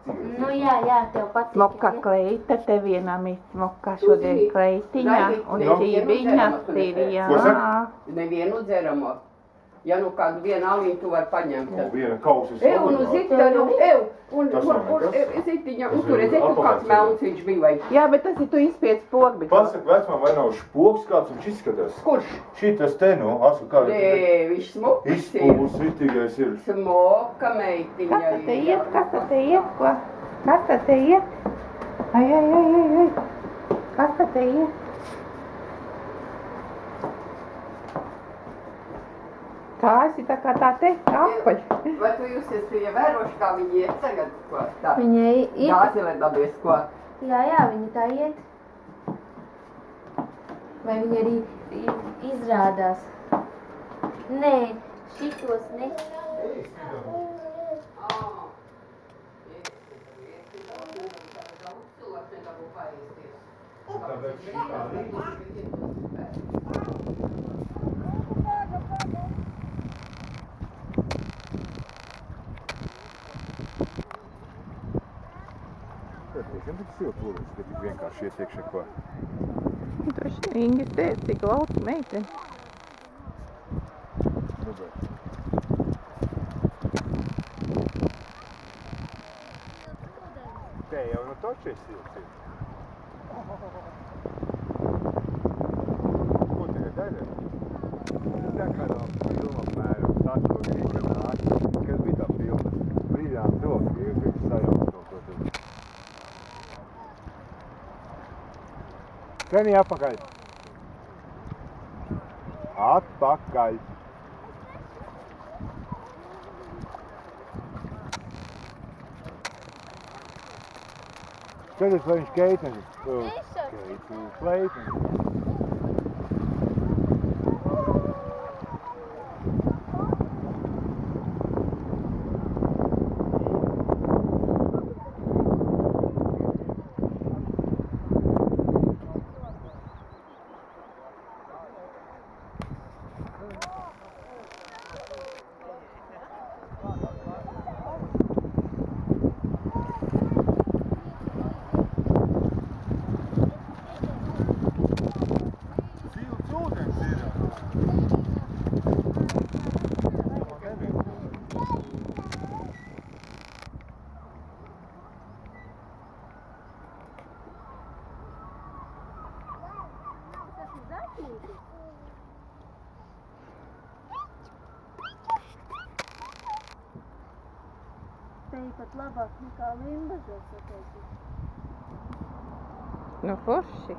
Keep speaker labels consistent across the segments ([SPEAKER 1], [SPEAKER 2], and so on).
[SPEAKER 1] Nu jā, tev patīk.
[SPEAKER 2] Smoka kleita, te vienam ir smoka šodien kleitiņa un ķībiņa ir, jā.
[SPEAKER 3] Nevienu dzeramo. Ja nu kādu vienu aliņu tu var paņemt.
[SPEAKER 4] Viena kausis.
[SPEAKER 3] Un uz zitaņu, un zitiņa, un tur redzēt, tu kāds melns viņš bija vai.
[SPEAKER 2] Jā, bet tas ir tu izspiedz pogbi.
[SPEAKER 4] Pasaka vecmām, vai nav špoks kāds viņš izskatās?
[SPEAKER 3] Kurš?
[SPEAKER 4] Šitas te, nu, asu kā.
[SPEAKER 3] Nē, viņš smuks ir.
[SPEAKER 4] Izpūs, vitīgais ir.
[SPEAKER 3] Smoka meitiņa.
[SPEAKER 2] Kas tad te iet, ko? Kas tad te iet? Ai. Kas tad te iet? Tās ir tā kā tā te apaļ.
[SPEAKER 3] Vai tu jūs esat ievēroši, kā viņi iet tagad, ko? Tā.
[SPEAKER 1] Viņa iet.
[SPEAKER 3] Dāzile dabies, ko?
[SPEAKER 1] Jā, viņa tā iet. Vai viņa arī izrādās? Nē, šitos ne.
[SPEAKER 4] Gan tik silti lūdzu, ka tik vienkārši iet iekšā ko.
[SPEAKER 2] Droši Ingis teica, cik lauka meiteni.
[SPEAKER 4] Te jau no toči ir silti. Ko tagad daļa? Tā kā nav filma apmēram saturīga nāk, kas bija tā filma. Brīļām roka, viņš sajauc kaut ko tur. Tenī apakaļ. Atpakaļ. Skaties, vai viņš keitenis. Keitenis, kleitenis.
[SPEAKER 1] Te ir pat labāk nekā Limbažos, ateicis.
[SPEAKER 2] Nu, forši.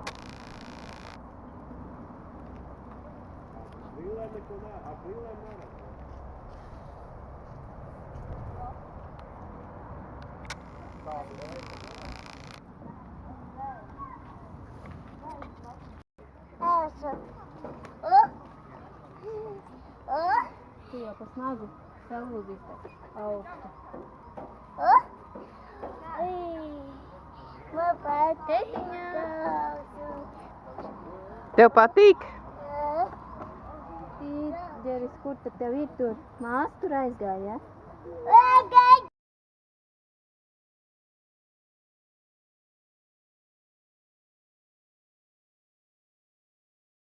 [SPEAKER 1] Tu jau pa snagu salūdīsi augstu.
[SPEAKER 2] Tev patīk?
[SPEAKER 1] Deris, kur tad tev ir tur? Māsa tur aizgāja, ja?